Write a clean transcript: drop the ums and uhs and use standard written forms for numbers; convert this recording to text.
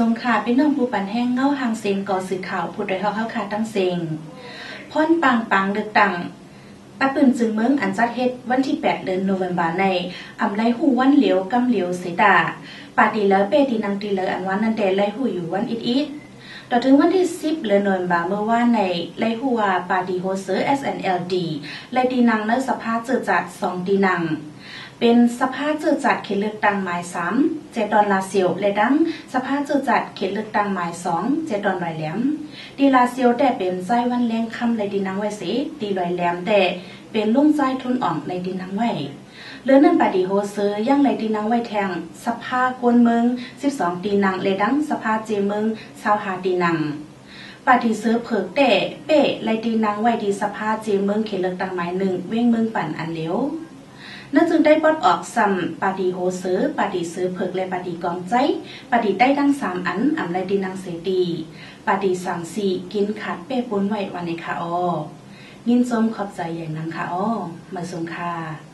ทรงค่ะพี่น้องผู้ปันแห้งเงาหางเซนก่อสื่อข่าวผู้โดยเขาค่ะตั้งเซงพ่อนปังเดือกตังป้าปืนจึงเมืองอันจัดเฮ็ดวันที่8 เดือนโนเวมบาในอำไลหูวันเหลียวกำเหลียวเสดาปาตีแล้วเปตีนังตีเลยอันวันนันเดไลหูอยู่วันอิดต่อถึงวันที่10 เดือนโนเวมบาเมื่อว่าในไลหูวาปาตีโฮเซอร์ SNLD ไลตีนังเนื้อสภาพเจอจัด2ตีนังเป็นสภาพเจอจัดเขตเลือกตั้งหมาย3 7 ดอนลาเซียวและดังสภาพเจอจัดเขตเลือกตั้งหมาย2 7 ดอนลอยแหลมดีลาเซียวแต่เป็นใจวันแรงคำเลยดีนังไว้สิตีลอยแหลมแต่เป็นลุ่มใจทุนอ่อมเลยดีนังไว้เลือนั่นปาดีโฮเซอร์ยังเลยดีนังไว้แทงสภาควนเมือง12ตีนังเลยดังสภาเจเมือง25ตีนังปาดีเสือเผิกแต่เป้เลยดีนังไว้ดีสภาเจเมืองเขตเลือกตั้งหมาย1เว้งเมืองปั่นอันเหลวนั่นจึงได้ปลดออกซ้ำปาดีโฮเซอร์ปาดีเสือเผิกและปาดีกองใจปาดีได้ดัง3อันอำไรดีนังเสดีปาดีสั่ง4กินขาดเป้ปนไว้วันในค่ะยินชมขอบใจอย่างนั้นค่ะมาส่งค่ะ